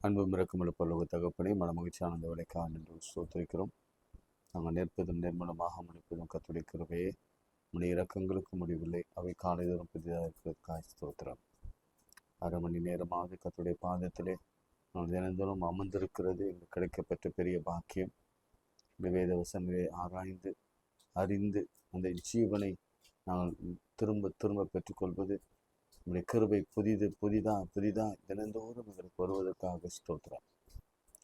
அன்பும் இறக்கமுள்ள பரலோக தகப்பனே, மகிழ்ச்சியான இந்த வேலைக்காக என்று ஸ்தோத்திரிக்கிறோம். நாங்கள் நிற்பதும் நிர்மூலமாக முடிப்பதும் கர்த்தருடைய கிருபையே. உடைய இறக்கங்களுக்கு முடிவில்லை, அவை காலைதோறும் புதிதாக இருக்கிறதுக்காக ஸ்தோத்திரம். அரை மணி நேரமாக கர்த்தருடைய பாதத்திலே நான் தினந்தோறும் அமர்ந்திருக்கிறது எங்களுக்கு கிடைக்கப்பட்ட பெரிய பாக்கியம். இந்த வேத வசனங்களை ஆராய்ந்து அறிந்து அந்த ஜீவனை நாங்கள் திரும்ப திரும்ப பெற்றுக்கொள்வது உடைய கிருபை புதிதா தினந்தோறும் எங்களுக்கு வருவதற்காக ஸ்தோத்திரம்.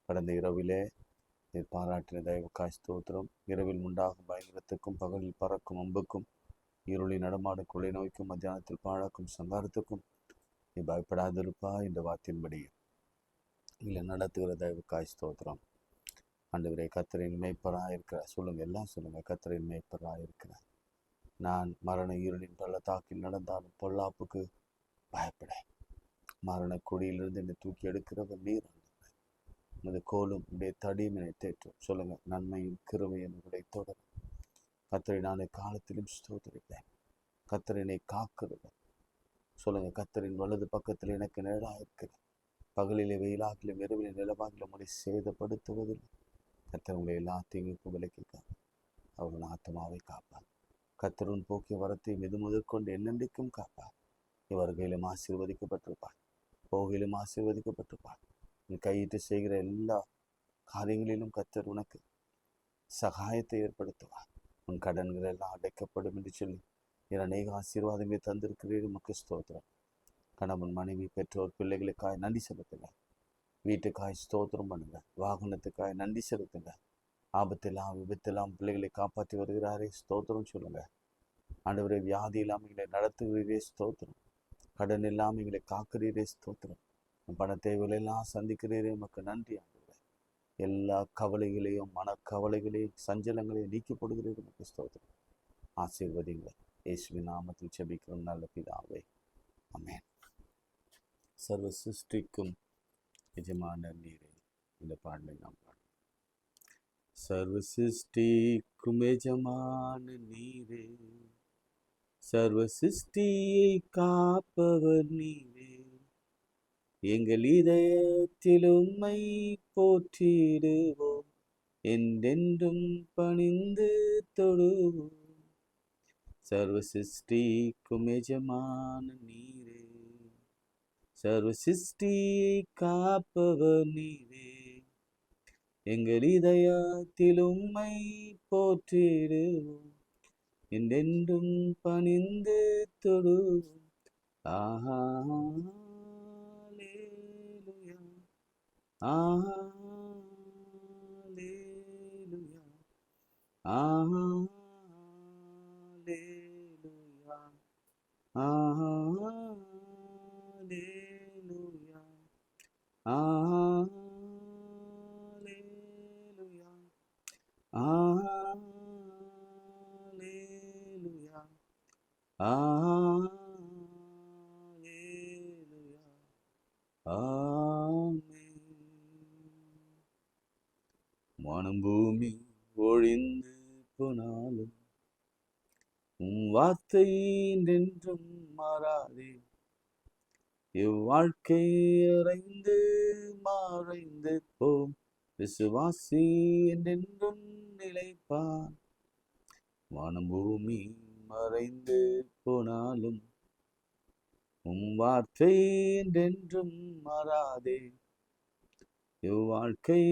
கடந்த இரவிலே நீர் பாராட்டின தயவுக்காய் ஸ்தோத்திரம். இரவில் உண்டாகும் பயங்கரத்துக்கும் பகலில் பறக்கும் அம்புக்கும் இருளை நடமாடும் கொள்ளை நோய்க்கும் மத்தியானத்தில் பாழாக்கும் சங்காரத்துக்கும் நீ பயப்படாதிருப்பா என்ற வார்த்தையின்படி இல்லை நடத்துகிற தயவுக்காய் ஸ்தோத்திரம். ஆண்டவரே, கர்த்தரின் மேய்ப்பராக இருக்கிறார். எல்லாம் சொல்லுங்க, கர்த்தரின் மேய்ப்பராக இருக்கிறார். நான் மரண இருளின் பள்ளத்தாக்கில் நடந்தாலும் பொல்லாப்புக்கு பயப்பட, மரண கொடியிலிருந்து என்னை தூக்கி எடுக்கிறவர் நீர். உமது கோலும் உடைய தடியும் என்னை தேற்றும். சொல்லுங்க, நன்மையும் கிருபையும் என்னுடைய தொடரும். கர்த்தரை நான் காலத்திலும் ஸ்தோத்திரிப்பேன். கர்த்தரினை காக்கிறவர். சொல்லுங்க, கர்த்தரின் வலது பக்கத்தில் எனக்கு நிழலாக இருக்கிறேன். பகலிலே வெயிலாகிலும் இரவிலே நிலவாகிலும் உங்களை சேதப்படுத்துவதில்லை. கர்த்தர் உங்களை எல்லா தீங்குக்கும் விலக்கிக்கார். அவர்கள் ஆத்மாவை காப்பார். கர்த்தரின் போக்கிய வரத்தை மெது முதற்கொண்டு என்னென்றைக்கும் காப்பார். இவர்களிலும் ஆசீர்வதிக்கப்பட்டிருப்பார், போகையிலும் ஆசீர்வதிக்கப்பட்டிருப்பார். நீ கையிட்டு செய்கிற எல்லா காரியங்களிலும் கர்த்தர் உனக்கு சகாயத்தை ஏற்படுத்துவார். உன் கடன்கள் எல்லாம் அடைக்கப்படும் என்று சொல்லி அநேக ஆசீர்வாதங்களை தந்திருக்கிறீர்கள். உமக்கு ஸ்தோத்திரம். கணவன், மனைவி, பெற்றோர், பிள்ளைகளுக்காய் நன்றி செலுத்துங்க. வீட்டுக்காய் ஸ்தோத்திரம் பண்ணுங்க. வாகனத்துக்காய் நன்றி செலுத்துங்க. ஆபத்தெல்லாம் விபத்தெல்லாம் பிள்ளைகளை காப்பாற்றி வருகிறாரே, ஸ்தோத்திரம் சொல்லுங்க. ஆண்டவரே, வியாதி இல்லாமல் எங்களை நடத்துகிறீரே, ஸ்தோத்திரம். கடன் இல்லாமல் எங்களை காக்கிறீரே, ஸ்தோத்திரம். பண தேவைகளெல்லாம் சந்திக்கிறீரே, உமக்கு நன்றி. ஆண்டவரே, எல்லா கவலைகளையும் மனக்கவலைகளையும் சஞ்சலங்களையும் நீக்கப்படுகிறீர்கள். உமக்கு ஸ்தோத்திரம். ஆசீர்வதிங்க. இயேசுவின் நாமத்தில் ஜெபிக்கிறோம் நல்ல பிதாவே, ஆமென். சர்வ சிருஷ்டிக்கும் எஜமான நீரே. இந்த பாடலை நாம் பாடுவோம். சர்வ சிருஷ்டிக்கும் எஜமான நீரே, சர்வ சிருஷ்டியை காப்பவர் நீரே, எங்கள் இதயத்தில் உம்மை போற்றிடுவோம், என்றென்றும் பணிந்து தொழுவோம். சர்வ சிருஷ்டிக்கும் எஜமான நீரே, சர்வ சிருஷ்டியை காப்பவர் நீரே, எங்கள் இதயத்தில் உம்மை போற்றிடுவோம், என்றென்றும் பணிந்து தொழுவோம். ஆஹா, அல்லேலூயா, ஆஹா, அல்லேலூயா, ஆஹா, அல்லேலூயா, ஆஹா, அல்லேலூயா, ஆஹா, அல்லேலூயா, ஆஹா, அல்லேலூயா, ஆமென். வானம் பூமி ஒழிந்து போனாலும் உம் வார்த்தை என்றென்றும் மாறாதே. இவ்வாழ்க்கை மறைந்து போம், விசுவாசி என்றென்றும் நிலைப்பான். வானம் பூமி மறைந்து போனாலும் உம் வார்த்தை என்றென்றும் மாறாதே. இவ்வாழ்க்கை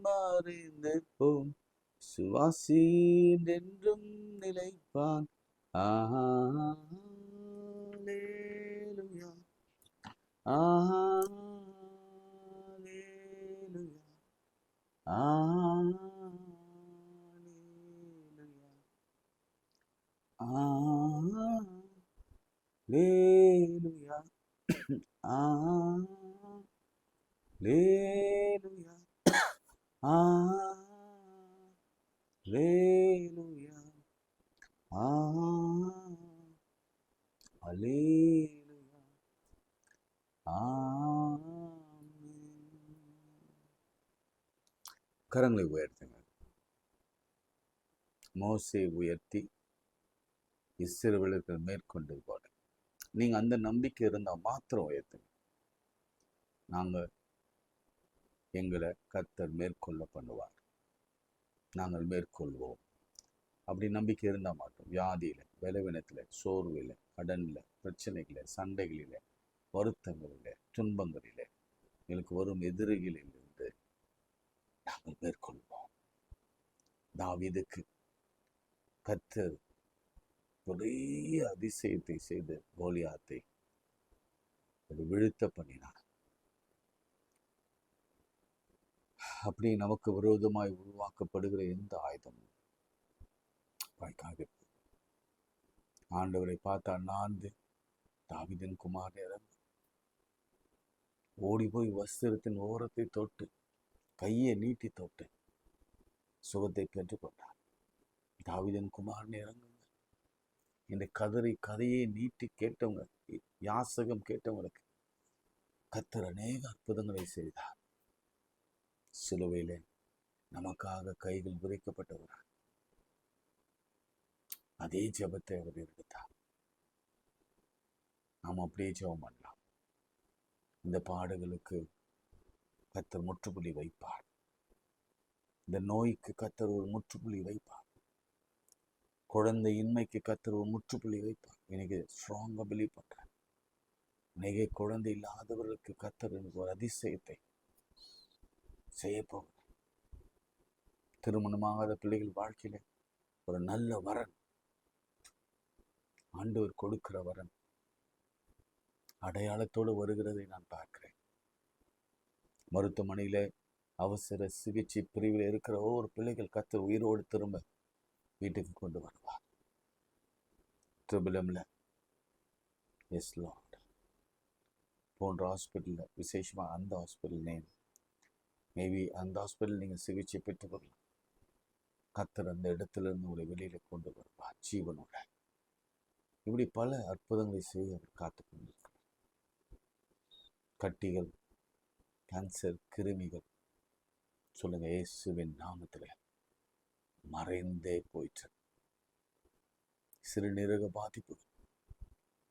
மறைந்து போம், விசுவாசி என்றென்றும் நிலைப்பான். ஆஹா, அல்லேலூயா, ஆஹா, அல்லேலூயா, ஆஹா, அல்லேலூயா, ஆஹா, அல்லேலூயா, ஆஹா, அல்லேலூயா, ஆஹா, அல்லேலூயா, ஆஹா, அல்லேலூயா, ஆமென். கரங்களை உயர்த்துங்க. மோசே உயர்த்தி இஸ்ரவேலர்கள் மேற்கொண்டது போல நீங்க அந்த நம்பிக்கை இருந்தால் மாத்திரம் உயர்த்துங்க. எங்களை கர்த்தர் மேற்கொள்ள பண்ணுவார். நாங்கள் மேற்கொள்வோம். அப்படி நம்பிக்கை இருந்தால் மாட்டோம். வியாதியில், பலவீனத்தில், சோர்வில், கடனில், பிரச்சனைகளில், சண்டைகளில், வருத்தங்களில், துன்பங்களில், எங்களுக்கு வரும் எதிரிகளிலிருந்து நாங்கள் மேற்கொள்வோம். தாவீதுக்கு கர்த்தர் பெரிய அதிசயத்தை செய்து கோலியாத்தை விழுத்த பண்ணினார். அப்படி நமக்கு விரோதமாய் உருவாக்கப்படுகிற எந்த ஆயுதமும் வாய்க்காது. ஆண்டவரை பார்த்து அண்ணாந்து தாவீதின் குமாரன் இறந்து ஓடி போய் வஸ்திரத்தின் ஓரத்தை தொட்டு கையை நீட்டி தொட்டு சுகத்தை பெற்றுக்கொண்டார். தாவீதின் குமாரன் இறங்குங்க இந்த கதையை நீட்டி கேட்டவங்க, யாசகம் கேட்டவங்களுக்கு கர்த்தர் அநேக அற்புதங்களை செய்தார். சிலுவையிலே நமக்காக கைகள் விரிக்கப்பட்டவர். அதே ஜெபத்தை அவர் எடுத்தார். நாம் அப்படியே ஜெபம் பண்ணலாம். இந்த பாடுகளுக்கு கர்த்தர் முற்றுப்புள்ளி வைப்பார். இந்த நோய்க்கு கர்த்தர் ஒரு முற்றுப்புள்ளி வைப்பார். குழந்தையின்மைக்கு கர்த்தர் ஒரு முற்றுப்புள்ளி வைப்பார். எனக்கு ஸ்ட்ராங்கா பிலீவ் பண்றேன். இன்னைக்கு குழந்தை இல்லாதவர்களுக்கு கர்த்தர் எனக்கு ஒரு அதிசயத்தை செய்ய போகிறார். திருமணமாகாத பிள்ளைகள் வாழ்க்கையில ஒரு நல்ல வரன் ஆண்டவர் கொடுக்கிற வரன் அடையாளத்தோடு வருகிறதை நான் பார்க்கிறேன். மருத்துவமனையில அவசர சிகிச்சை பிரிவில் இருக்கிற ஒவ்வொரு பிள்ளைகள் கர்த்தர் உயிரோடு திரும்ப வீட்டுக்கு கொண்டு வருவார். ட்ரிபிளம்ல எஸ் லார்ட் போன்ற ஹாஸ்பிட்டலில், விசேஷமாக அந்த ஹாஸ்பிட்டல் நேம் மேபி அந்த ஹாஸ்பிட்டல் நீங்கள் சிகிச்சை பெற்று வரலாம். கர்த்தர் அந்த இடத்துல இருந்து உங்களை வெளியில கொண்டு வருவார் ஜீவனோட. இப்படி பல அற்புதங்களை செய்ய அவர் காத்து கொண்டிருக்கிறார். கட்டிகள், கேன்சர், கிருமிகள் சொல்லுங்க இயேசுவின் நாமத்தில் மறைந்தே போயிற்று. சிறுநீரக பாதிப்புகள்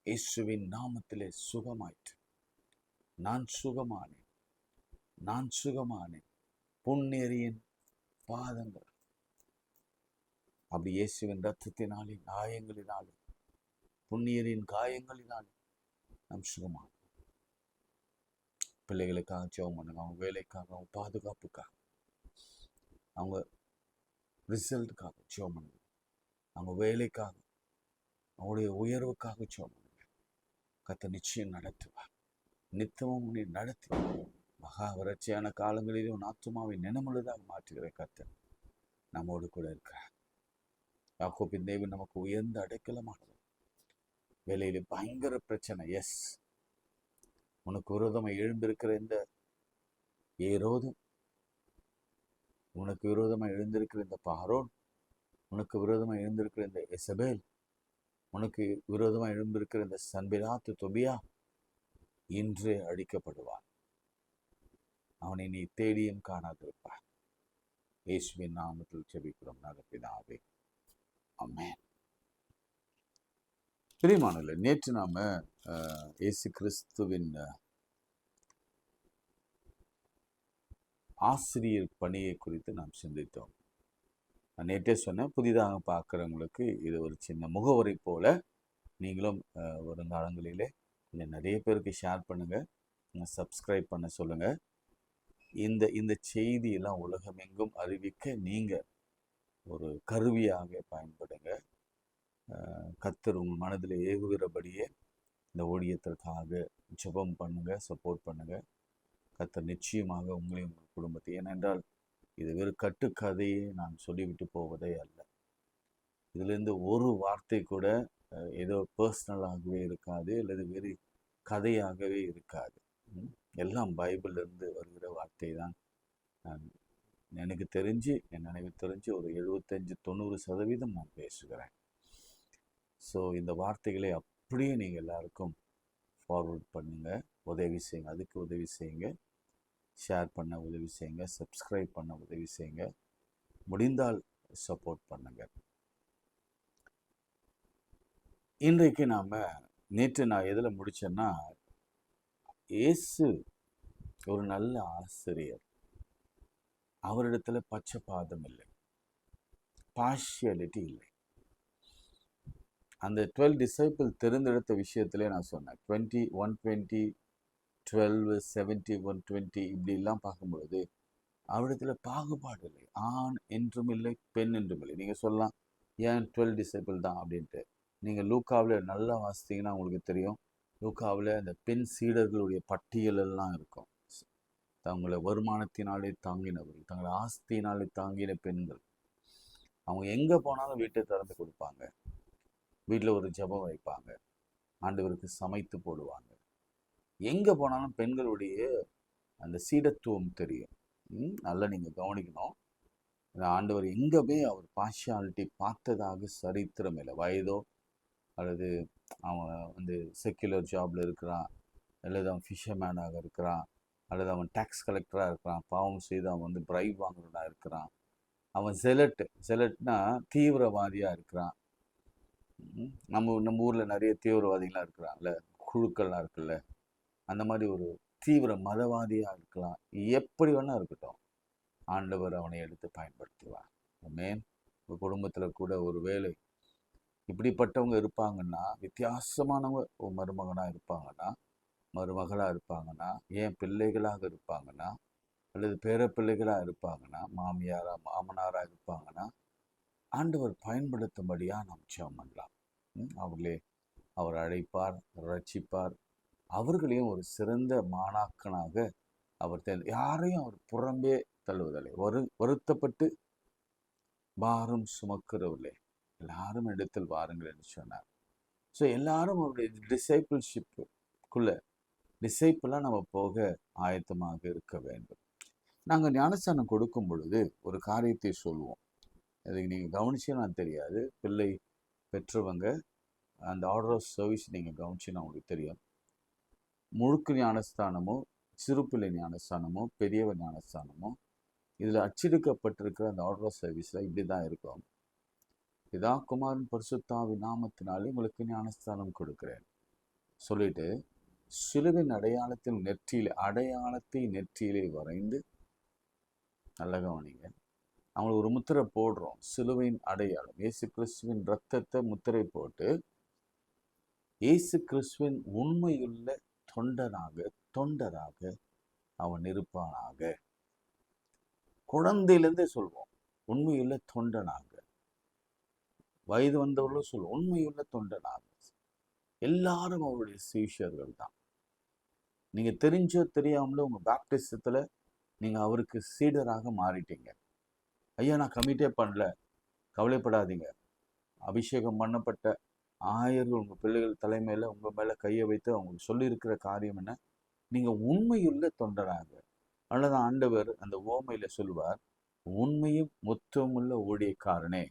இயேசுவின் நாமத்திலே சுகமாயிற்று. நான் சுகமானேன், நான் சுகமானேன். புண்ணேரியின் பாதங்கள் அப்படி இயேசுவின் ரத்தத்தினாலே, காயங்களினாலே, புண்ணியரின் காயங்களினாலே நாம் சுகமானோம். பிள்ளைகளுக்காக ஜெபம் பண்ணுங்க. அவங்க வேலைக்காக, அவங்க பாதுகாப்புக்காக, அவங்க ரிசல்ட்டுக்காக ஜெபம் பண்ணுங்க. அவங்க வேலைக்காக, அவங்களுடைய உயர்வுக்காக ஜெபம் பண்ணுங்க. கர்த்தர் நிச்சயம் நடத்துவார். நித்தமும் நீ நடத்தி மகா வறட்சியான காலங்களிலும் ஆத்துமாவை நினமுழுதாக மாற்றுகிற கர்த்தர் நம்மோடு கூட இருக்கிறார். யாக்கோபின் தேவன் நமக்கு உயர்ந்த அடைக்கலமானது. வேலையில பயங்கர பிரச்சனை. எஸ், உனக்கு விரோதமாக எழுந்திருக்கிற இந்த ஏரோது, உனக்கு விரோதமாக எழுந்திருக்கிற இந்த பார்வோன், உனக்கு விரோதமாக எழுந்திருக்கிற இந்த எசபேல், உனக்கு விரோதமாக எழுந்திருக்கிற இந்த சன்பிலாத்து தொபியா இன்று அழிக்கப்படுவான். அவனை நீ தேடியும் காணாதிருப்பார். இயேசுவின் நாமத்தில் ஜெபிக்கிறோம் நல்ல பிதாவே, ஆமென். பிரியமானவர்களே, நேற்று நாம இயேசு கிறிஸ்துவின் ஆசிரியர் பணியை குறித்து நாம் சிந்தித்தோம். நான் நேற்றே சொன்னேன், புதிதாக பார்க்குறவங்களுக்கு இது ஒரு சின்ன முகவரி போல. நீங்களும் வருங்காலங்களிலே கொஞ்சம் நிறைய பேருக்கு ஷேர் பண்ணுங்கள், சப்ஸ்கிரைப் பண்ண சொல்லுங்கள். இந்த செய்தியெல்லாம் உலகமெங்கும் அறிவிக்க நீங்கள் ஒரு கருவியாக பயன்படுங்க. கர்த்தர் உங்கள் மனதில் ஏவுகிறபடியே இந்த ஊழியத்திற்காக ஜெபம் பண்ணுங்கள், சப்போர்ட் பண்ணுங்கள். கர்த்தர் நிச்சயமாக உங்களையும் உங்கள் குடும்பத்தை, ஏனென்றால் இது வெறும் கட்டுக்கதையை நான் சொல்லிவிட்டு போவதே அல்ல. இதிலிருந்து ஒரு வார்த்தை கூட ஏதோ பர்சனலாகவே இருக்காது, அல்லது வெறு கதையாகவே இருக்காது. எல்லாம் பைபிளிலிருந்து வருகிற வார்த்தை தான். எனக்கு தெரிஞ்சு, என் நினைவு தெரிஞ்சு ஒரு 75-90% நான் பேசுகிறேன். ஸோ இந்த வார்த்தைகளை அப்படியே நீங்கள் எல்லாருக்கும் ஃபார்வர்ட் பண்ணுங்கள், உதவி செய்யுங்க. அதுக்கு உதவி செய்யுங்க, ஷேர் பண்ண உதவி செய்யுங்க, சப்ஸ்கிரைப் பண்ண உதவி செய்யுங்க, முடிந்தால் சப்போர்ட் பண்ணுங்கள். இன்றைக்கு நேற்று நான் எதில் முடித்தேன்னா, இயேசு ஒரு நல்ல ஆசிரியர். அவரிடத்துல பட்சபாதம் இல்லை, பார்ஷியாலிட்டி இல்லை. அந்த 12 டிசைபிள் தெரிந்தெடுத்த விஷயத்திலே நான் சொன்னேன், 20, 120, 12, 70, 120 இப்படிலாம் பார்க்கும்பொழுது அவரிடத்துல பாகுபாடு இல்லை. ஆண் என்றும் இல்லை, பெண் என்றும் இல்லை. நீங்கள் சொல்லலாம் ஏன் 12 டிசைபிள் தான் அப்படின்ட்டு. நீங்கள் லூக்காவில் நல்லா வாசித்தீங்கன்னா உங்களுக்கு தெரியும். லூக்காவில் அந்த பெண் சீடர்களுடைய பட்டியல் எல்லாம் இருக்கும். தங்களை வருமானத்தினாலே தாங்கினவர்கள், தங்களை ஆஸ்தியினாலே தாங்கின பெண்கள். அவங்க எங்கே போனாலும் வீட்டை திறந்து கொடுப்பாங்க, வீட்டில் ஒரு ஜெபம் வைப்பாங்க, ஆண்டவருக்கு சமைத்து போடுவாங்க. எங்கே போனாலும் பெண்களுடைய அந்த சீடத்துவம் தெரியும். நல்லா நீங்கள் கவனிக்கணும். ஆண்டவர் எங்கேயுமே அவர் பார்ஷியாலிட்டி பார்த்ததாக சரித்திரம் இல்லை. வயதோ அல்லது அவன் வந்து செக்யுலர் ஜாபில் இருக்கிறான், அல்லது அவன் ஃபிஷர்மேனாக இருக்கிறான், அல்லது அவன் டேக்ஸ் கலெக்டராக இருக்கிறான், பாவம் செய்து அவன் வந்து பிரைப் வாங்குறவனாக இருக்கிறான், அவன் செலட்னா தீவிரவாதியாக இருக்கிறான். நம்ம ஊரில் நிறைய தீவிரவாதிகளாக இருக்கிறான்ல, குழுக்கள்லாம் இருக்குல்ல, அந்த மாதிரி ஒரு தீவிர மதவாதியாக இருக்கலாம். எப்படி வேணா இருக்கட்டும், ஆண்டவர் அவனை எடுத்து பயன்படுத்துவார். ஆமென். உங்கள் குடும்பத்தில் கூட ஒரு வேலை இப்படிப்பட்டவங்க இருப்பாங்கன்னா, வித்தியாசமானவங்க ஒரு மருமகனாக இருப்பாங்கன்னா, மருமகளாக இருப்பாங்கன்னா, ஏன் பிள்ளைகளாக இருப்பாங்கன்னா, அல்லது பேர பிள்ளைகளாக இருப்பாங்கன்னா, மாமனாராக இருப்பாங்கன்னா, ஆண்டவர் பயன்படுத்தும்படியாக நாம் ஜெபம் பண்ணலாம். அவர்களே அவர் அழைப்பார், ரட்சிப்பார். அவர்களையும் ஒரு சிறந்த மாணாக்கனாக அவர் யாரையும் அவர் புறம்பே தள்ளுவதில்லை. வருத்தப்பட்டு பாரம் சுமக்கிறவில்லை, எல்லாரும் இடத்தில் வாருங்கள் என்று சொன்னார். ஸோ எல்லாரும் அவருடைய டிசைப்பிளாக நம்ம போக ஆயத்தமாக இருக்க வேண்டும். நாங்கள் ஞானஸ்தானம் கொடுக்கும் பொழுது ஒரு காரியத்தை சொல்லுவோம். அதுக்கு நீங்கள் கவனிச்சீங்கன்னா தெரியாது, பிள்ளை பெற்றவங்க அந்த ஆர்டர் ஆஃப் சர்வீஸ் நீங்கள் கவனிச்சின்னா உங்களுக்கு தெரியும். முழுக்கு ஞானஸ்தானமோ, சிறுபிள்ளை ஞானஸ்தானமோ, பெரியவர் ஞானஸ்தானமோ, இதில் அச்சிடுக்கப்பட்டிருக்கிற அந்த ஆர்டர் ஆஃப் சர்வீஸில் இப்படி தான் இருக்கும். பிதா குமாரன் பரிசுத்தாவின் நாமத்தினாலே உங்களுக்கு ஞானஸ்தானம் கொடுக்கிறேன் சொல்லிட்டு சிலுவின் அடையாளத்தை நெற்றியிலே வரைந்து, நல்ல கவனிங்க, அவங்களுக்கு ஒரு முத்திரை போடுறோம். சிலுவையின் அடையாளம் இயேசு கிறிஸ்துவின் இரத்தத்தை முத்திரை போட்டு, இயேசு கிறிஸ்துவின் உண்மையுள்ள தொண்டராக அவன் இருப்பானாக. குழந்தையிலேருந்தே சொல்வோம், உண்மையுள்ள தொண்டனாக. வயது வந்தவர்களும் சொல்லுவோம், உண்மையுள்ள தொண்டனாக. எல்லாரும் அவருடைய சீஷர்கள் தான். நீங்க தெரிஞ்சோ தெரியாமலோ உங்க பேப்டிசத்துல நீங்க அவருக்கு சீடராக மாறிட்டீங்க. ஐயா நான் கமிட்டே பண்ணல, கவலைப்படாதீங்க. அபிஷேகம் பண்ணப்பட்ட ஆயர்கள் உங்க பிள்ளைகள் தலைமையில உங்க மேல கையை வைத்து அவங்களுக்கு சொல்லியிருக்கிற காரியம் என்ன? நீங்க உண்மையுள்ள தொண்டராக. அல்லது ஆண்டவர் அந்த ஓமையில சொல்லுவார், உண்மையும் மொத்தமுள்ள ஊழியக்காரனே.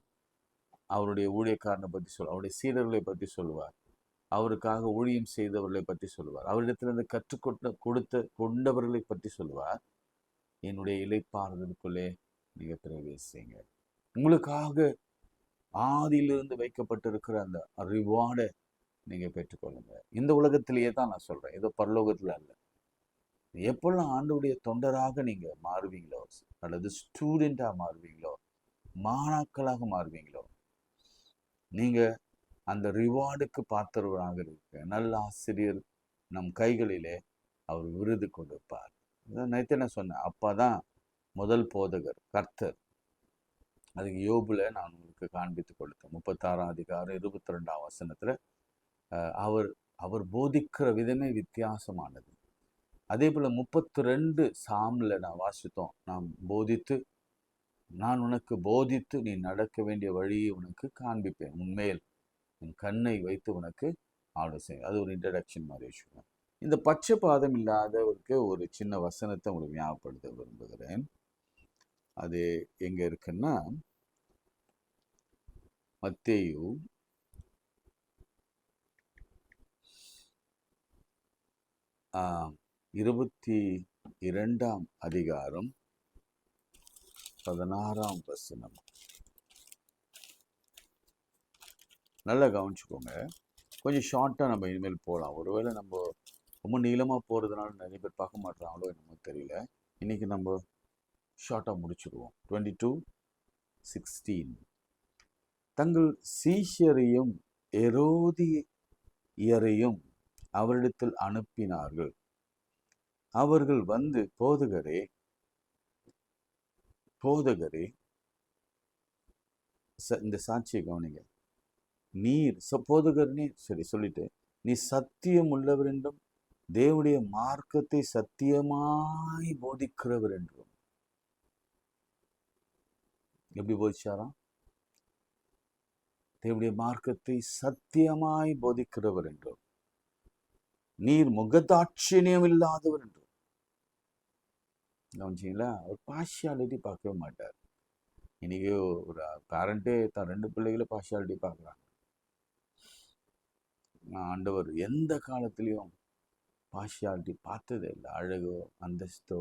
அவருடைய ஊழியக்காரனை பற்றி அவருடைய சீடர்களை பற்றி சொல்லுவார். அவருக்காக ஊழியம் செய்தவர்களை பற்றி சொல்லுவார். அவரிடத்திலிருந்து கொண்டவர்களை பற்றி சொல்லுவார். என்னுடைய இளைப்பாறுதலுக்குள்ளே நீங்க பிரவேசிங்க. உங்களுக்காக ஆதியிலிருந்து வைக்கப்பட்டிருக்கிற அந்த ரிவார்டை நீங்க பெற்றுக்கொள்ளுங்க. இந்த உலகத்திலேயே தான் நான் சொல்றேன், ஏதோ பரலோகத்துல அல்ல. எப்பெல்லாம் ஆண்டவருடைய தொண்டராக நீங்க மாறுவீங்களோ, அல்லது ஸ்டூடெண்டா மாறுவீங்களோ, மாணாக்களாக மாறுவீங்களோ, நீங்க அந்த ரிவார்டுக்கு பாத்திரவராக இருக்க. நல்ல ஆசிரியர் நம் கைகளிலே அவர் விருது கொடுப்பார். நேற்று என்ன சொன்னேன், அப்பதான் முதல் போதகர் கர்த்தர். அதுக்கு யோபுல நான் உங்களுக்கு காண்பித்து கொடுத்தேன். 36ஆம் அதிகாரம் 22ஆம் வசனத்துல அவர் போதிக்கிற விதமே வித்தியாசமானது. அதே போல 32 சாம்ல நான் வாசித்தோம், நான் உனக்கு போதித்து நீ நடக்க வேண்டிய வழியை உனக்கு காண்பிப்பேன், உன்மேல் என் கண்ணை வைத்து உனக்கு ஆலோசனை. அது ஒரு இன்ட்ரடக்ஷன் மாதிரி வச்சுக்கோங்க. இந்த பட்சபாதம் இல்லாதவருக்கு ஒரு சின்ன வசனத்தை உங்களுக்கு ஞாபகப்படுத்த விரும்புகிறேன். அது எங்க இருக்குன்னா, மத்தேயு 22ஆம் அதிகாரம் 16ஆம் வசனம். நல்லா கவனிச்சுக்கோங்க. கொஞ்சம் ஷார்ட்டாக நம்ம இனிமேல் போகலாம். ஒருவேளை நம்ம ரொம்ப நீளமாக போகிறதுனால நிறைய பேர் பார்க்க மாட்டாங்களோ என்னமோ தெரியல. இன்னைக்கு நம்ம ஷார்ட்டாக முடிச்சுடுவோம். 22:16. தங்கள் சீஷரையும் ஏரோதியரையும் அவரிடத்தில் அனுப்பினார்கள். அவர்கள் வந்து, போதகரே இந்த சாட்சியை கவனிங்க. நீர் போதகர்னே சரி சொல்லிட்டு, நீ சத்தியம் உள்ளவர் என்றும் தேவனுடைய மார்க்கத்தை சத்தியமாய் போதிக்கிறவர் என்றும். எப்படி போதிச்சாராம்? தேவனுடைய மார்க்கத்தை சத்தியமாய் போதிக்கிறவர் என்றும், நீர் முகதாட்சியம் இல்லாதவர் என்றும். கவனிச்சிங்களா? ஒரு பார்ஷியாலிட்டி பார்க்கவே மாட்டார். இன்னைக்கு ஒரு பேரண்டே தான் 2 பிள்ளைகளை பார்ஷியாலிட்டி பார்க்குறாங்க. ஆண்டவர் எந்த காலத்திலையும் பார்ஷியாலிட்டி பார்த்ததே இல்லை. அழகோ, அந்தஸ்தோ,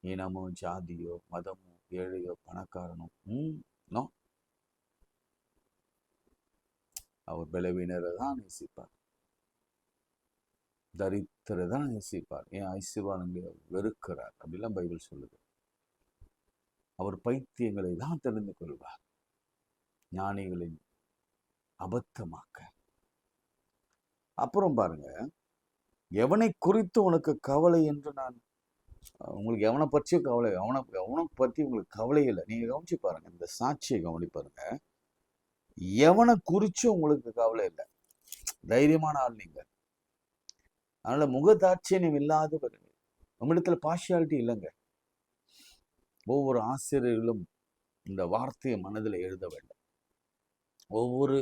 இனமோ, ஜாதியோ, மதமோ, ஏழையோ, பணக்காரனோ, நோ. அவர் பலவீனரை தான் நேசிப்பார், தரித்திரை தான் நேசிப்பார். ஏன் ஐஸ்வர்யவான்களை வெறுக்கிறார் அப்படிலாம் பைபிள் சொல்லுது. அவர் பைத்தியங்களை தான் தெரிந்து கொள்வார், ஞானிகளின் அபத்தமாக்க. அப்புறம் பாருங்க, எவனை குறித்து உனக்கு கவலை என்று நான் உங்களுக்கு எவனை பற்றியும் கவலை, எவனை பற்றி உங்களுக்கு கவலை இல்லை. நீங்க கவனிச்சு பாருங்க, இந்த சாட்சியை கவனி பாருங்க. எவனை குறிச்சும் உங்களுக்கு கவலை இல்லை, தைரியமான ஆள் நீங்க. அதனால முகதாட்சியம் இல்லாதவர், நம்மிடத்துல பார்ஷியாலிட்டி இல்லைங்க. ஒவ்வொரு ஆசிரியர்களும் இந்த வார்த்தையை மனதில் எழுத வேண்டும். ஒவ்வொரு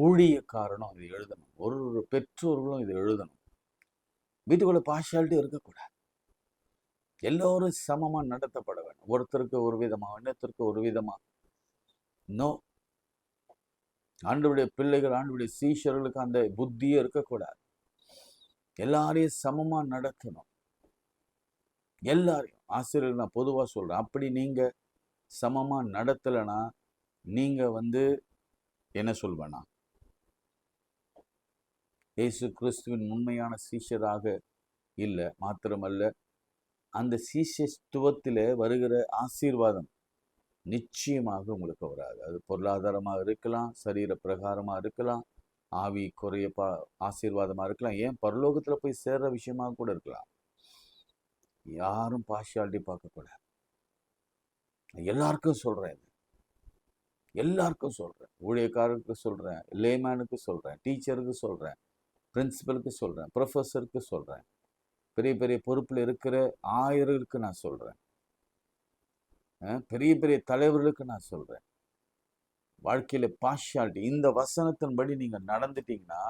ஊழியக்காரனும் இதை எழுதணும். ஒரு பெற்றோர்களும் இதை எழுதணும். வீட்டுக்குள்ள பார்ஷியாலிட்டி இருக்கக்கூடாது. எல்லோரும் சமமா நடத்தப்பட வேண்டும். ஒருத்தருக்கு ஒரு விதமா, இன்னொருத்தருக்கு ஒரு விதமா. நோ. ஆண்டவருடைய பிள்ளைகள், ஆண்டவருடைய சீஷர்களுக்கு அந்த புத்தியே இருக்கக்கூடாது. எல்லாரையும் சமமா நடத்தணும். எல்லாரையும் ஆசிரியர்கள் நான் பொதுவா சொல்றேன். அப்படி நீங்க சமமா நடத்தலைன்னா நீங்க என்ன சொல்வேனா, இயேசு கிறிஸ்துவின் உண்மையான சீஷராக இல்லை. மாத்திரமல்ல, அந்த சீஷத்துவத்தில் வருகிற ஆசீர்வாதம் நிச்சயமாக உங்களுக்கு வராது. அது பொருளாதாரமாக இருக்கலாம், சரீர பிரகாரமாக இருக்கலாம், ஆவி குறைய ஆசீர்வாதமாக இருக்கலாம், ஏன் பரலோகத்தில் போய் சேர்ற விஷயமாக கூட இருக்கலாம். யாரும் பார்ஷியாலிட்டி பார்க்கக்கூடாது. எல்லாருக்கும் சொல்றேன், எல்லாருக்கும் சொல்றேன். ஊழியக்காரருக்கு சொல்றேன், லேமேனுக்கு சொல்றேன், டீச்சருக்கு சொல்றேன், பிரின்சிபலுக்கு சொல்றேன், ப்ரொஃபஸருக்கு சொல்றேன், பெரிய பெரிய பொறுப்பில் இருக்கிற ஆயர்களுக்கு நான் சொல்றேன், பெரிய பெரிய தலைவர்களுக்கு நான் சொல்றேன். வாழ்க்கையில பார்ஷியாலிட்டி, இந்த வசனத்தின்படி நீங்க நடந்துட்டீங்கன்னா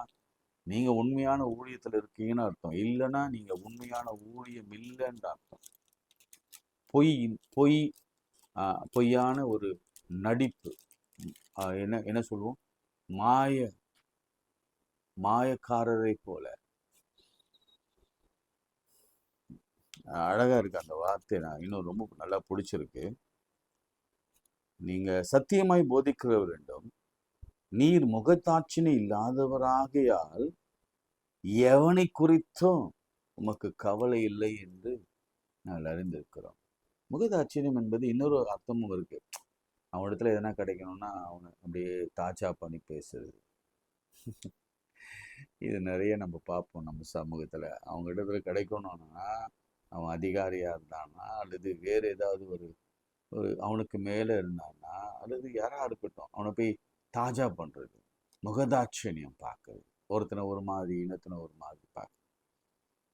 நீங்க உண்மையான ஊழியத்தில் இருக்கீங்கன்னு அர்த்தம். இல்லைன்னா நீங்க உண்மையான ஊழியம் இல்லைன்ற அர்த்தம். பொய்யான ஒரு நடிப்பு, என்ன சொல்லுவோம், மாயக்காரரை போல. அழகா இருக்கு அந்த வார்த்தை, நான் இன்னும் ரொம்ப நல்லா பிடிச்சிருக்கு. நீங்க சத்தியமாய் போதிக்கிறவர் வேண்டும், நீர் முகத்தாட்சினி இல்லாதவராகையால் எவனை குறித்தும் உமக்கு கவலை இல்லை என்று நாங்கள் அறிந்திருக்கிறோம். முகதாட்சியம் என்பது இன்னொரு அர்த்தமும் இருக்கு. அவனிடத்துல எதனா கிடைக்கணும்னா அவனை அப்படியே தாச்சா பண்ணி பேசுறது. இது நிறைய நம்ம பார்ப்போம் நம்ம சமூகத்துல. அவங்க இடத்துல கிடைக்கணும்னா அவன் அதிகாரியா இருந்தானா, அல்லது வேறு ஏதாவது ஒரு அவனுக்கு மேலே இருந்தானா, அல்லது யாரா இருக்கட்டும், அவனை போய் தாஜா பண்றது, முகதாட்சணியம் பார்க்கறது, ஒருத்தனை ஒரு மாதிரி இன்னொருத்தனை ஒரு மாதிரி பார்க்க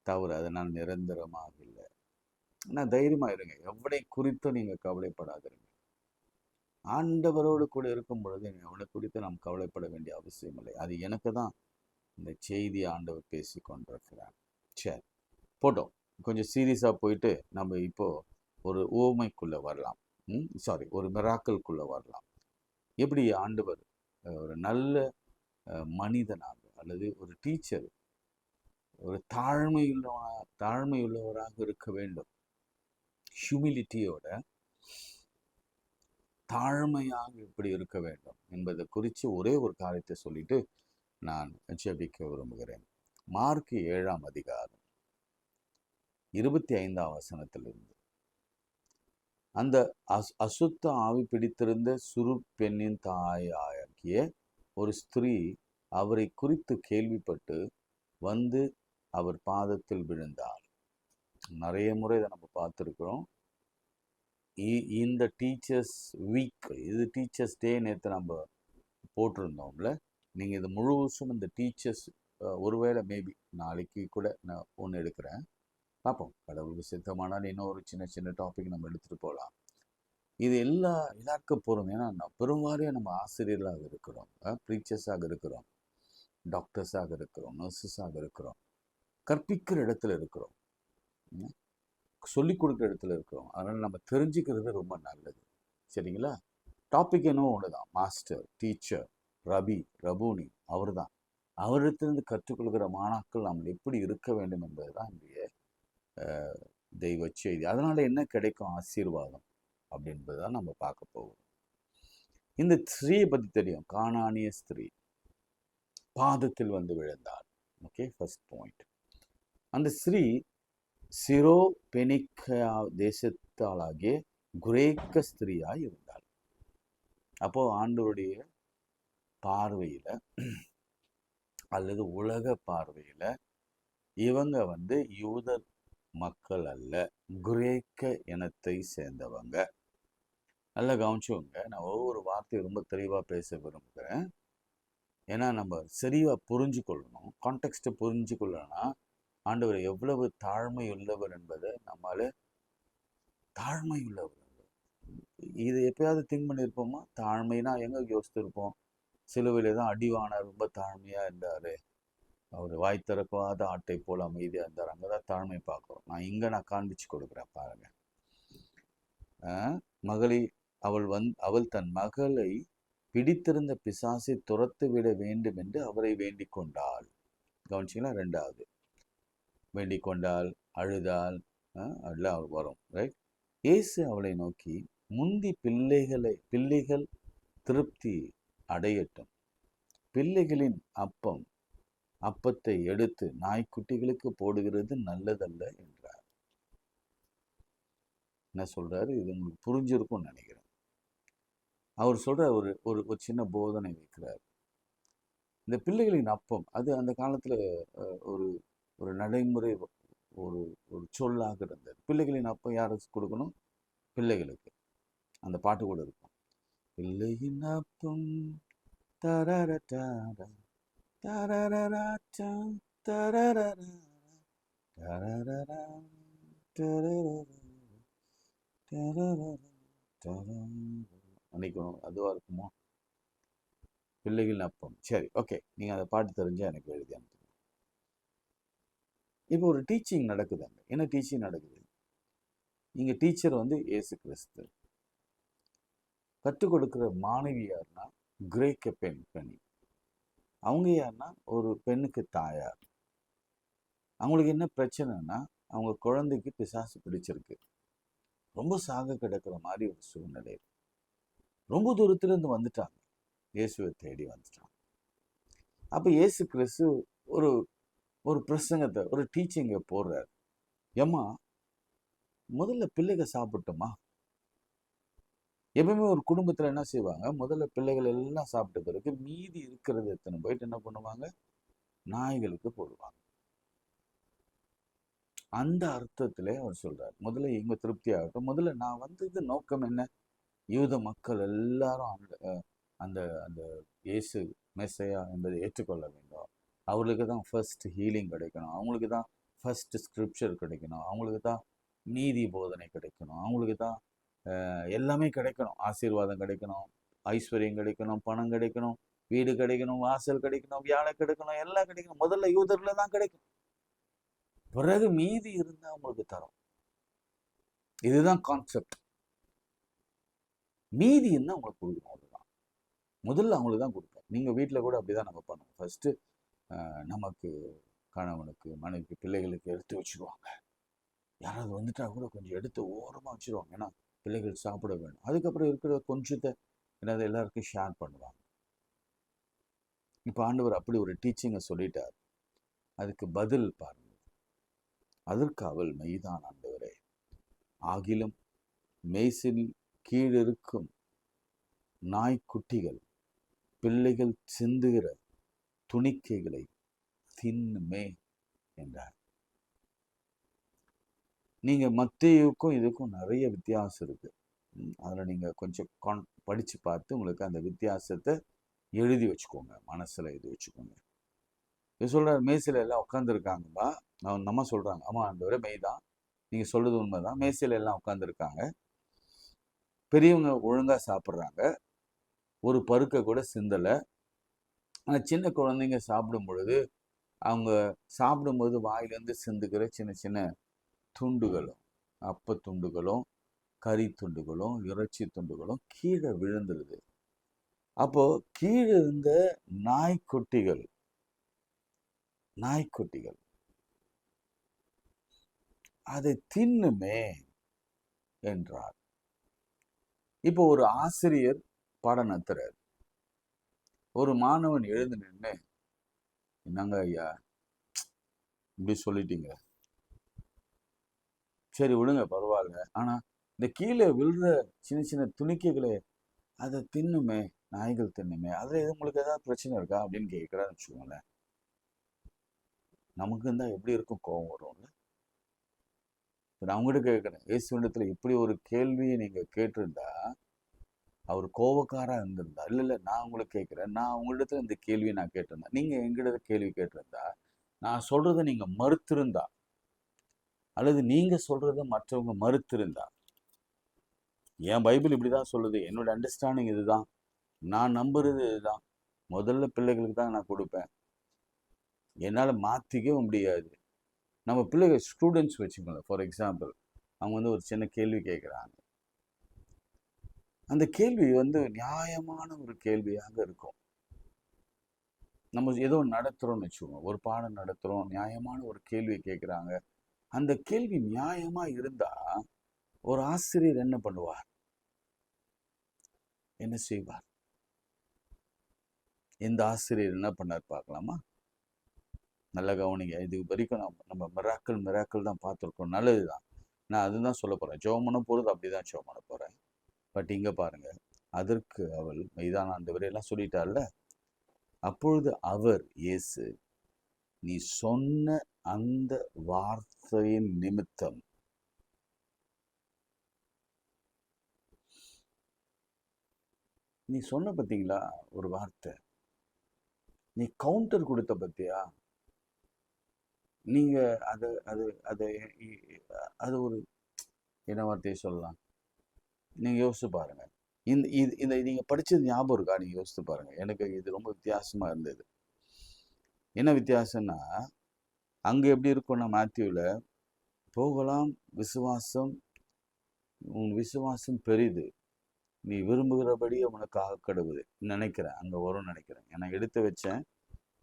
தவறு. அதனால் நிரந்தரமாக இல்லை. ஆனால் தைரியமா இருங்க, எவனை குறித்தும் நீங்க கவலைப்படாதிருங்க. ஆண்டவரோடு கூட இருக்கும் பொழுது அவனை குறித்து நாம் கவலைப்பட வேண்டிய அவசியம் இல்லை. அது எனக்கு தான் இந்த செய்தி ஆண்டவர் பேசி கொண்டிருக்கிறார். சரி, போட்டோம். கொஞ்சம் சீரியஸா போயிட்டு நம்ம இப்போ ஒரு ஓமைக்குள்ள வரலாம். ஒரு மிராக்கல்குள்ள வரலாம். எப்படி ஆண்டவர் ஒரு நல்ல மனிதனாக அல்லது ஒரு டீச்சர் ஒரு தாழ்மையுள்ளவராக இருக்க வேண்டும், ஹியூமிலிட்டியோட தாழ்மையாக எப்படி இருக்க வேண்டும் என்பதை குறித்து ஒரே ஒரு காரியத்தை சொல்லிட்டு நான் ஜெபிக்க விரும்புகிறேன். மார்க் 7ஆம் அதிகாரம் 25ஆம் வசனத்திலிருந்து, அந்த அசுத்த ஆவி பிடித்திருந்த சுரு பெண்ணின் தாயாகிய ஒரு ஸ்திரீ அவரை குறித்து கேள்விப்பட்டு வந்து அவர் பாதத்தில் விழுந்தாள். நிறைய முறை இதை நம்ம பார்த்துருக்குறோம். இந்த டீச்சர்ஸ் வீக், இது டீச்சர்ஸ் டே நேற்று நம்ம போட்டிருந்தோம்ல. நீங்கள் இது முழுவதும் இந்த டீச்சர்ஸ், ஒருவேளை மேபி நாளைக்கு கூட நான் ஒன்று எடுக்கிறேன், பார்ப்போம். கடவுளுக்கு சித்தமானால் இன்னும் ஒரு சின்ன சின்ன டாபிக் நம்ம எடுத்துகிட்டு போகலாம். இது எல்லாருக்கும் போகிறோம். ஏன்னா பெரும்பாலும் நம்ம ஆசிரியர்களாக இருக்கிறோம், ப்ரீச்சர்ஸாக இருக்கிறோம், டாக்டர்ஸாக இருக்கிறோம், நர்சஸாக இருக்கிறோம், கற்பிக்கிற இடத்துல இருக்கிறோம், சொல்லிக் கொடுக்குற இடத்துல இருக்கிறோம். அதனால் நம்ம தெரிஞ்சுக்கிறது ரொம்ப நல்லது. சரிங்களா? டாபிக் என்னவோ ஒன்று தான். மாஸ்டர், டீச்சர், ரபி, ரபூனி அவர் தான். அவரிடத்திலிருந்து கற்றுக்கொள்கிற மாணாக்கள் நாம் எப்படி இருக்க வேண்டும் என்பது தான் இன்றைய தெய்வ செய்தி. அதனால் என்ன கிடைக்கும்? ஆசீர்வாதம் அப்படின்றது தான் நம்ம பார்க்க போகிறோம். இந்த ஸ்திரீயை பற்றி தெரியும். கானானிய ஸ்திரீ பாதத்தில் வந்து விழுந்தாள். Okay, first point. அந்த ஸ்திரீ சிரோ பெனிக்கா தேசத்தாளாகிய கிரேக்க ஸ்திரீயாய் இருந்தாள். அப்போ ஆண்டவருடைய பார்வையில அல்லது உலக பார்வையில இவங்க வந்து யூத மக்கள் அல்ல, கிரேக்க இனத்தை சேர்ந்தவங்க. நல்லா கவனிச்சுவங்க. நான் ஒவ்வொரு வார்த்தையை ரொம்ப தெளிவாக பேச விரும்புகிறேன். ஏன்னா நம்ம சரியாக புரிஞ்சு கொள்ளணும். கான்டெக்ஸ்ட்டை புரிஞ்சு கொள்ளணும்னா ஆண்டவர் எவ்வளவு தாழ்மை உள்ளவர் என்பதை நம்மளால, தாழ்மை உள்ளவர். இது எப்பயாவது திங்க் பண்ணியிருப்போமா? தாழ்மைனா எங்கே யோசித்திருப்போம்? சிலுவையில தான் அடிவானார், ரொம்ப தாழ்மையாக இருந்தார், அவர் வாய் திறக்காத ஆட்டை போல் அமைதியாக இருந்தார். அங்கே தான் தாழ்மை பார்க்குறோம். நான் காண்பிச்சு கொடுக்குறேன் பாருங்க. மகளி அவள் தன் மகளை பிடித்திருந்த பிசாசை துரத்து விட வேண்டும் என்று அவரை வேண்டிக் கொண்டாள். கவனிச்சிங்களா? ரெண்டாவது, வேண்டிக் கொண்டாள், அழுதாள், அதெல்லாம் வரும். ரைட்? இயேசு அவளை நோக்கி, முந்தி பிள்ளைகள் திருப்தி அடையட்டும், பிள்ளைகளின் அப்பத்தை எடுத்து நாய்க்குட்டிகளுக்கு போடுகிறது நல்லதல்ல என்றார். என்ன சொல்றாரு? இது உங்களுக்கு புரிஞ்சிருக்கும்னு நினைக்கிறேன். அவர் சொல்ற ஒரு சின்ன போதனை வைக்கிறார். இந்த பிள்ளைகளின் அப்பம், அது அந்த காலத்துல ஒரு ஒரு நடைமுறை, ஒரு ஒரு சொல்லாக இருந்தது. பிள்ளைகளின் அப்பம் யாருக்கு கொடுக்கணும்? பிள்ளைகளுக்கு. அந்த பாட்டு கூட இருக்கும். பிள்ளையின் அப்பம் தரரட்டாரா தரரராட்டா தரரரா தரரரா நினைக்கணும். அதுவா இருக்குமோ? பிள்ளைகளின் அப்பம். சரி, ஓகே. நீங்க அந்த பாட்டு தெரிஞ்சா எனக்கு எழுதி அனுப்புங்க. இப்போ ஒரு டீச்சிங் நடக்குதுங்க. என்ன டீச்சிங் நடக்குது? இங்க டீச்சர் வந்து இயேசு கிறிஸ்து. கற்றுக் கொடுக்கிற மாணவி யாருன்னா கிரேக்க பெண். அவங்க யாருன்னா ஒரு பெண்ணுக்கு தாயார். அவங்களுக்கு என்ன பிரச்சனைன்னா, அவங்க குழந்தைக்கு பிசாசு பிடிச்சிருக்கு, ரொம்ப சாக கிடக்கிற மாதிரி ஒரு சூழ்நிலை. ரொம்ப தூரத்துல இருந்து வந்துட்டாங்க, இயேசுவை தேடி வந்துட்டாங்க. அப்ப இயேசு கிறிஸ்து ஒரு ஒரு பிரசங்கத்தை, ஒரு டீச்சிங்கை போடுறாரு. ஏம்மா, முதல்ல பிள்ளைங்க சாப்பிட்டுமா? எப்பவுமே ஒரு குடும்பத்துல என்ன செய்வாங்க? முதல்ல பிள்ளைகள் எல்லாம் சாப்பிட்ட பிறகு மீதி இருக்கிறது எத்தனை போயிட்டு என்ன பண்ணுவாங்க? நாய்களுக்கு போடுவாங்க. அந்த அர்த்தத்திலே அவர் சொல்றார், முதல்ல இவங்க திருப்தி ஆகட்டும். முதல்ல நான் வந்தது நோக்கம் என்ன? யூத மக்கள் எல்லாரும் அந்த அந்த இயேசு மெஸ்ஸையா என்பதை ஏற்றுக்கொள்ள வேண்டும். அவங்களுக்கு தான் ஃபர்ஸ்ட் ஹீலிங் கிடைக்கணும், அவங்களுக்கு தான் ஃபர்ஸ்ட் ஸ்கிரிப்சர் கிடைக்கணும், அவங்களுக்கு தான் நீதி போதனை கிடைக்கணும், அவங்களுக்கு தான் எல்லாமே கிடைக்கணும். ஆசீர்வாதம் கிடைக்கணும், ஐஸ்வர்யம் கிடைக்கணும், பணம் கிடைக்கணும், வீடு கிடைக்கணும், வாசல் கிடைக்கணும், வியாழை கிடைக்கணும், எல்லாம் கிடைக்கணும். முதல்ல யூதர்ல தான் கிடைக்கும், பிறகு மீதி இருந்தா அவங்களுக்கு தரும். இதுதான் கான்செப்ட். மீதி என்ன அவங்களுக்கு கொடுக்கணும், அதுதான் முதல்ல அவங்களுக்கு தான் கொடுப்போம். நீங்க வீட்டில் கூட அப்படிதான் நம்ம பண்ணணும். ஃபர்ஸ்ட் நமக்கு, கணவனுக்கு, மனைவிக்கு, பிள்ளைகளுக்கு எடுத்து வச்சுருவாங்க. யாராவது வந்துட்டா கூட கொஞ்சம் எடுத்து ஓரமாக வச்சுருவாங்க, ஏன்னா பிள்ளைகள் சாப்பிட வேணும். அதுக்கப்புறம் இருக்கிற கொஞ்சத்தை என்னது எல்லாருக்கும் ஷேர் பண்ணுவாங்க. இப்போ ஆண்டவர் அப்படி ஒரு டீச்சிங்கை சொல்லிட்டார். அதுக்கு பதில் பாருங்க. அதற்கு அவள், மெய்தான் ஆண்டவரே, ஆகிலும் மேய்சில் கீழிருக்கும் நாய்க்குட்டிகள் பிள்ளைகள் சிந்துகிற துணிக்கைகளை தின்னுமே என்றார். நீங்க மத்தேயுக்கும் இதுக்கும் நிறைய வித்தியாசம் இருக்கு. அதுல நீங்க கொஞ்சம் படிச்சு பார்த்து உங்களுக்கு அந்த வித்தியாசத்தை எழுதி வச்சுக்கோங்க, மனசுல எழுதி வச்சுக்கோங்க. இது சொல்றாரு, மேய்சில எல்லாம் உட்காந்துருக்காங்கப்பா. நம்ம சொல்றாங்க, ஆமா ஆண்டவரே மெய்தான், நீங்க சொல்றது உண்மைதான், மேய்சில எல்லாம் உட்காந்துருக்காங்க, பெரியவங்க ஒழுங்கா சாப்பிட்றாங்க, ஒரு பருக்க கூட சிந்தலை. ஆனால் சின்ன குழந்தைங்க சாப்பிடும் பொழுது அவங்க சாப்பிடும்போது வாயிலேருந்து சிந்துக்கிற சின்ன சின்ன துண்டுகளும், அப்ப துண்டுகளும், கறி துண்டுகளும், இறைச்சி துண்டுகளும் கீழே விழுந்துருது. அப்போ கீழே இருந்த நாய்க்குட்டிகள் அதை தின்னுமே என்றார். இப்போ ஒரு ஆசிரியர் பாடம் நடத்துறார். ஒரு மாணவன் எழுந்து நின்று, என்னங்க ஐயா இப்படி சொல்லிட்டீங்க, சரி விடுங்க பரவாயில்ல, ஆனா இந்த கீழே விழுற சின்ன சின்ன துணிக்கைகளை அதை தின்னுமே, நாய்கள் தின்னுமே, அதுல உங்களுக்கு ஏதாவது பிரச்சனை இருக்கா அப்படின்னு கேட்கிறான்னு வச்சுக்கோங்களேன். நமக்கு இருந்தா எப்படி இருக்கும், கோபம் வரும்ல. நான் உங்ககிட்ட கேட்கிறேன், இயேசுவிடத்துல இப்படி ஒரு கேள்வியை நீங்க கேட்டிருந்தா, அவர் கோபக்காரா இருந்திருந்தா, இல்ல நான் உங்களுக்கு கேட்கிறேன், நான் உங்களிடத்துல இந்த கேள்வியை நான் கேட்டிருந்தேன், நீங்க எங்கிட்ட கேள்வி கேட்டிருந்தா, நான் சொல்றதை நீங்க மறுத்திருந்தா, அல்லது நீங்க சொல்றதை மற்றவங்க மறுத்திருந்தா, என் பைபிள் இப்படிதான் சொல்லுது, என்னோட அண்டர்ஸ்டாண்டிங் இதுதான், நான் நம்புறது இதுதான், முதல்ல பிள்ளைகளுக்கு தான் நான் கொடுப்பேன், என்னால் மாற்றிக்கவும் முடியாது. நம்ம பிள்ளைகள் ஸ்டூடெண்ட்ஸ் வச்சுக்கோங்க, ஃபார் எக்ஸாம்பிள், அவங்க வந்து ஒரு சின்ன கேள்வி கேட்குறாங்க, அந்த கேள்வி வந்து நியாயமான ஒரு கேள்வியாக இருக்கும். நம்ம ஏதோ நடத்துகிறோம்னு வச்சுக்கோங்க, ஒரு பாடம் நடத்துகிறோம், நியாயமான ஒரு கேள்வி கேட்குறாங்க, அந்த கேள்வி நியாயமாக இருந்தால் ஒரு ஆசிரியர் என்ன பண்ணுவார், என்ன செய்வார்? இந்த ஆசிரியர் என்ன பண்ணார் பார்க்கலாமா? நல்ல கவனிங்க, இது வரைக்கும் நம்ம மிராக்கள் தான் பார்த்துருக்கோம், நல்லது தான், நான் அதுதான் சொல்ல போகிறேன். ஜெபம் பண்ண போகிறது அப்படி தான் ஜெபம் பண்ண போகிறேன். பட் இங்கே பாருங்க, அதற்கு அவள், மெய்தான் ஆண்டவரே எல்லாம் சொல்லிட்டார்ல, அப்பொழுது அவர், இயேசு, நீ சொன்ன அந்த வார்த்தையின் நிமித்தம், நீ சொன்ன பார்த்தீங்களா ஒரு வார்த்தை, நீ கவுண்டர் கொடுத்த பத்தியா, நீங்க அது அது அது அது ஒரு என்ன வார்த்தையை சொல்லலாம், நீங்க யோசிச்சு பாருங்க. இந்த நீங்க படிச்சது ஞாபகம் இருக்கா? நீங்க யோசித்து பாருங்க. எனக்கு இது ரொம்ப வித்தியாசமா இருந்தது. என்ன வித்தியாசம்னா, அங்க எப்படி இருக்கும்னா, மேத்யூல போகலாம் விசுவாசம், உன் விசுவாசம் பெரிது, நீ விரும்புகிறபடி உனக்கு ஆகக்கடவுது நினைக்கிறேன், அங்க வரும்னு நினைக்கிறேன். ஏன்னா எடுத்து வச்சேன்,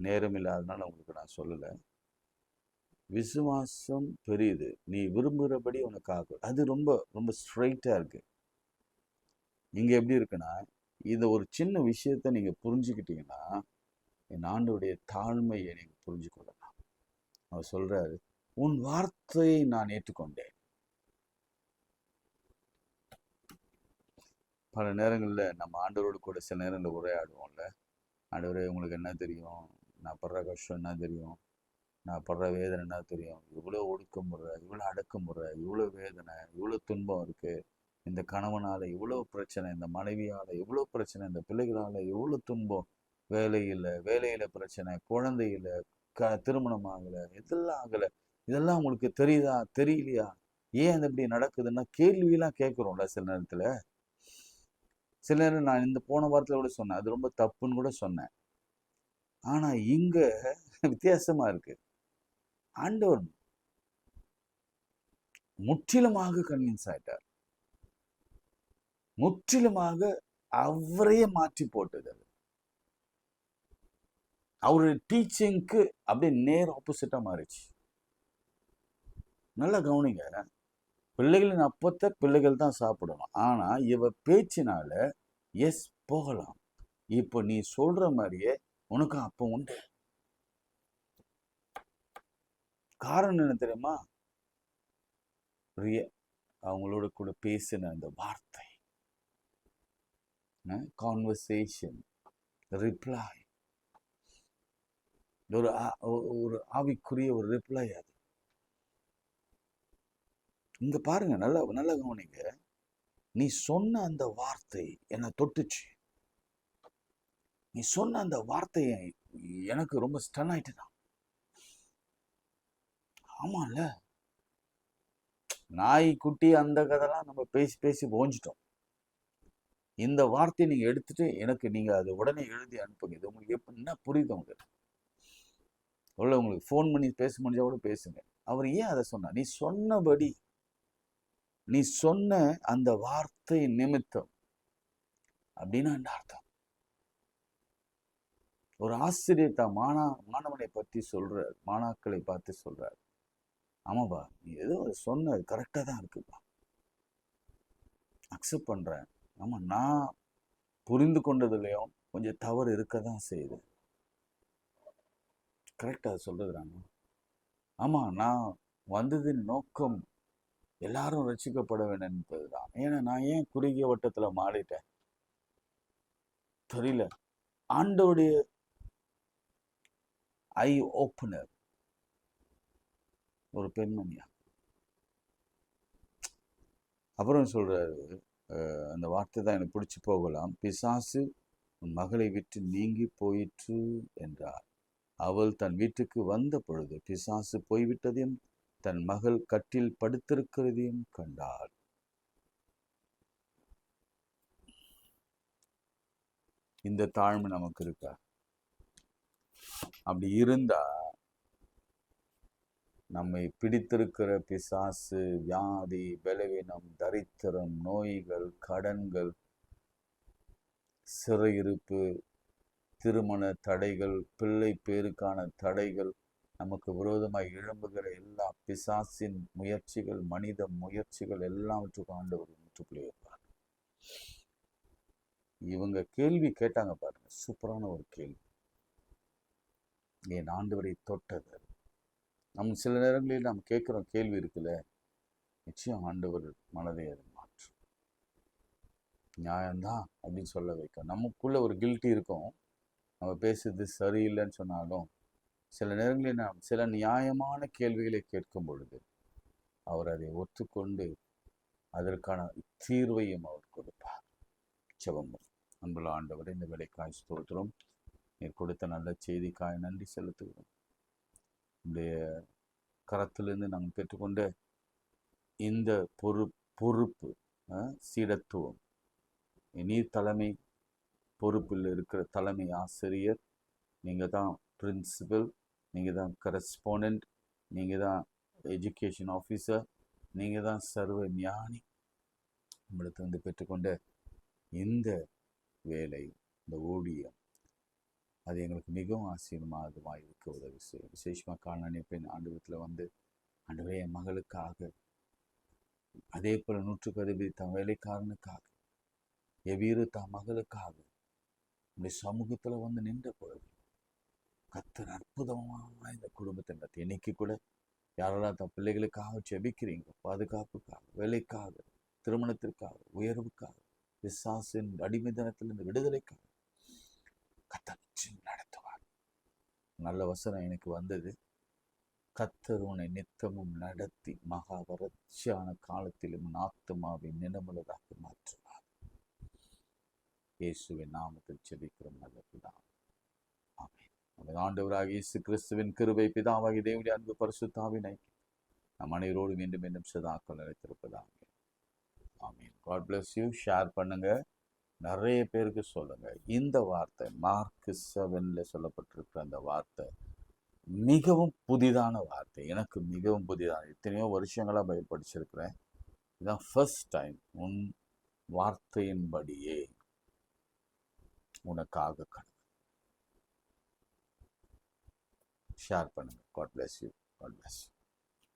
நேரம் இல்லாதனால உங்களுக்கு நான் சொல்லலை. விசுவாசம் பெரிது, நீ விரும்புகிறபடி உனக்கு ஆகும். அது ரொம்ப ரொம்ப ஸ்ட்ரைட்டா இருக்கு. இங்க எப்படி இருக்குன்னா, இந்த ஒரு சின்ன விஷயத்த நீங்க புரிஞ்சுக்கிட்டீங்கன்னா, என் ஆண்டவருடைய தாழ்மையை நீங்க புரிஞ்சு கொள்ளலாம். அவர் சொல்றாரு, உன் வார்த்தையை நான் ஏற்றுக்கொண்டேன். பல நேரங்களில் நம்ம ஆண்டவரோடு கூட சில நேரங்களில் உரையாடுவோம்ல, ஆண்டவரே உங்களுக்கு என்ன தெரியும், நான் படுற கஷ்டம் என்ன தெரியும், நான் படுற வேதனை என்ன தெரியும், இவ்வளோ ஒடுக்கமுறை, இவ்வளோ அடக்குமுறை, இவ்வளோ வேதனை, இவ்வளோ துன்பம் இருக்குது, இந்த கணவனால் இவ்வளோ பிரச்சனை, இந்த மனைவியால் இவ்வளோ பிரச்சனை, இந்த பிள்ளைகளால் இவ்வளோ துன்பம், வேலையில் பிரச்சனை, குழந்தையில் திருமணம் ஆகலை, இதெல்லாம் ஆகலை, இதெல்லாம் உங்களுக்கு தெரியுதா தெரியலையா, ஏன் அது இப்படி நடக்குதுன்னா கேள்வியெல்லாம் கேட்குறோம்ல சில நேரத்தில். சில நேரம் நான் இந்த போன வாரத்தில் கூட சொன்னேன், அது ரொம்ப தப்புன்னு கூட சொன்னேன். ஆனால் இங்கே வித்தியாசமாக இருக்கு. ஆண்டவர் முற்றிலுமாக கன்வின்ஸ் ஆயிட்டார், முற்றிலுமாக அவரையே மாற்றி போட்டது. அவருடைய டீச்சிங்க்கு அப்படியே நேர் ஆப்போசிட்டா மாறிச்சு. நல்லா கவனிங்க, பிள்ளைகளின் அப்பத்தை பிள்ளைகள் தான் சாப்பிடணும், ஆனா இவ பேச்சினால எஸ் போகலாம், இப்போ நீ சொல்ற மாதிரியே உனக்கு அப்பம் உண்டு. காரணம் என்ன தெரியுமா? அவங்களோட கூட பேசின அந்த வார்த்தை, கான்வர்சேஷன், ரிப்ளை, ஒரு ஆவிக்குரிய ஒரு ரிப்ளை. அது இங்க பாருங்க, நல்லா நல்லா கவனிங்க. நீ சொன்ன அந்த வார்த்தை என்னை தொட்டுச்சு. நீ சொன்ன அந்த வார்த்தையை எனக்கு ரொம்ப ஸ்டன் ஆயிட்டுதான். ஆமால, நாய் குட்டி அந்த கதைலாம் நம்ம பேசி பேசி போஞ்சிட்டோம். இந்த வார்த்தையை நீங்க எடுத்துட்டு எனக்கு நீங்க அது உடனே எழுதி அனுப்புங்க. இது உங்களுக்கு என்ன புரியுது உங்களுக்கு? உங்களுக்கு ஃபோன் பண்ணி பேச முடிஞ்சா கூட பேசுங்க. அவர் ஏன் அதை சொன்னார்? நீ சொன்னபடி, நீ சொன்ன அந்த வார்த்தை நிமித்தம் அப்படின்னா என்ன அர்த்தம்? ஒரு ஆசிரியர் தான் மாணவனை பற்றி சொல்றார், மாணாக்களை பார்த்து சொல்றார், ஆமாப்பா நீ ஏதோ சொன்ன கரெக்டா தான் இருக்குப்பா, அக்செப்ட் பண்றேன். ஆமா, நான் புரிந்து கொண்டதுலயும் கொஞ்சம் தவறு இருக்க தான் செய்யுது. கரெக்டா சொல்றதுறாங்க. ஆமா, நான் வந்ததின் நோக்கம் எல்லாரும் ரசிக்கப்பட வேண்டும் என்பதுதான். ஏன்னா நான் ஏன் குறுகிய வட்டத்துல மாறிட்டேன் தெரியல. ஆண்டோடைய ஐ ஓப்பனர் ஒரு பெண்மணியா. அப்புறம் சொல்றாரு, அந்த வார்த்தை தான் எனக்கு பிடிச்சி போகலாம். பிசாசு உன் மகளை விட்டு நீங்கி போயிற்று என்றார். அவள் தன் வீட்டுக்கு வந்த பொழுது பிசாசு போய்விட்டதையும் தன் மகள் கட்டில் படுத்திருக்கிறதையும் கண்டாள். இந்த தாழ்மை நமக்கு இருக்கா? அப்படி இருந்தா நம்மை பிடித்திருக்கிற பிசாசு, வியாதி, பலவீனம், தரித்திரம், நோய்கள், கடன்கள், சிறையிருப்பு, திருமண தடைகள், பிள்ளை பேருக்கான தடைகள், நமக்கு விரோதமாய் எழும்புகிற எல்லா பிசாசின் முயற்சிகள், மனித முயற்சிகள் எல்லாவற்றுக்கும் ஆண்டவர் முற்றுப்புள்ளி வைப்பார். இவங்க கேள்வி கேட்டாங்க பாருங்க, சூப்பரான ஒரு கேள்வி. என் ஆண்டவரை தொட்டது. நம்ம சில நேரங்களில் நாம் கேட்குற கேள்வி இருக்குல்ல, நிச்சயம் ஆண்டவர் மனதை அது மாற்றும். நியாயம்தான் அப்படின்னு சொல்ல வைக்கும். நமக்குள்ள ஒரு கில்ட்டி இருக்கும். நம்ம பேசுறது சரியில்லைன்னு சொன்னாலும் சில நேரங்களில் நாம் சில நியாயமான கேள்விகளை கேட்கும் பொழுது அவர் அதை ஒத்துக்கொண்டு அதற்கான தீர்வையும் அவர் கொடுப்பார். ஜெபம். அன்புள்ள ஆண்டவரை, இந்த வேலைக்காய் ஸ்தோத்திரம். நீர் கொடுத்த நல்ல செய்திக்காய் நன்றி செலுத்துகிறோம். இந்த கரத்திலிருந்து நாங்கள் பெற்றுக்கொண்ட இந்த பொறுப்பு, சீடத்துவம், நீர் தலைமை பொறுப்பில் இருக்கிற தலைமை ஆசிரியர், நீங்கள் தான் பிரின்சிபல், நீங்கள் தான் கரஸ்பாண்டன்ட், நீங்கள் தான் எஜுகேஷன் ஆஃபீஸர், நீங்கள் தான் சர்வ ஞானி. உங்களுக்கு வந்து பெற்றுக்கொண்ட இந்த வேலை, இந்த ஊழியம், அது எங்களுக்கு மிகவும் ஆசீர்வாதமாக இருக்க உதவி செய்யும். விசேஷமாக காண பெண் ஆண்டவரத்தில் வந்து ஆண்டவரே என் மகளுக்காக, அதே போல 100 தன் வேலைக்காரனுக்காக, எவ்வீரு தான் மகளுக்காக உங்களுடைய சமூகத்தில் வந்து நின்ற பொழுது கர்த்தர் அற்புதமாக இந்த குடும்பத்தை நடத்தி, இன்னைக்கு கூட யாரெல்லாம் தன் பிள்ளைகளுக்காக ஜெபிக்கிறீங்க, பாதுகாப்புக்காக, வேலைக்காக, திருமணத்திற்காக, உயர்வுக்காக, பிசாசின் அடிமைத்தனத்திலிருந்து விடுதலைக்காக கர்த்தர் நிச்சயம் நடத்துவார். நல்ல வசனம் எனக்கு வந்தது. கர்த்தர் உன்னை நித்தமும் நடத்தி மகா வறட்சியான காலத்திலும் ஆத்துமாவை நினமுள்ளதாக மாற்றுவார். இயேசுவின் நாமத்தில் ஜெபிக்கிறோம் நல்ல பிதாவே. ஆமென். நமது ஆண்டவராகிய இயேசு கிறிஸ்துவின் கிருபை, பிதாவாகிய தேவனுடைய அன்பு, பரிசுத்த ஆவியின் ஐக்கியம் நம் அனைவரோடு மீண்டும் மீண்டும் சதாக்கள் நிலைத்திருப்பதாக. Amen. God bless you. Share பண்ணுங்க, நிறைய பேருக்கு சொல்லுங்க. இந்த வார்த்தை மார்க் 7 சொல்லப்பட்டிருக்கிற அந்த வார்த்தை மிகவும் புதிதான வார்த்தை. எனக்கு மிகவும் புதிதான, எத்தனையோ வருஷங்களாக பைபிள் படிச்சிருக்கிறேன். இதுதான் ஃபர்ஸ்ட் டைம். உன் வார்த்தையின்படியே உனக்காக கணக்கு. ஷேர் பண்ணுங்க. God bless you. God bless you.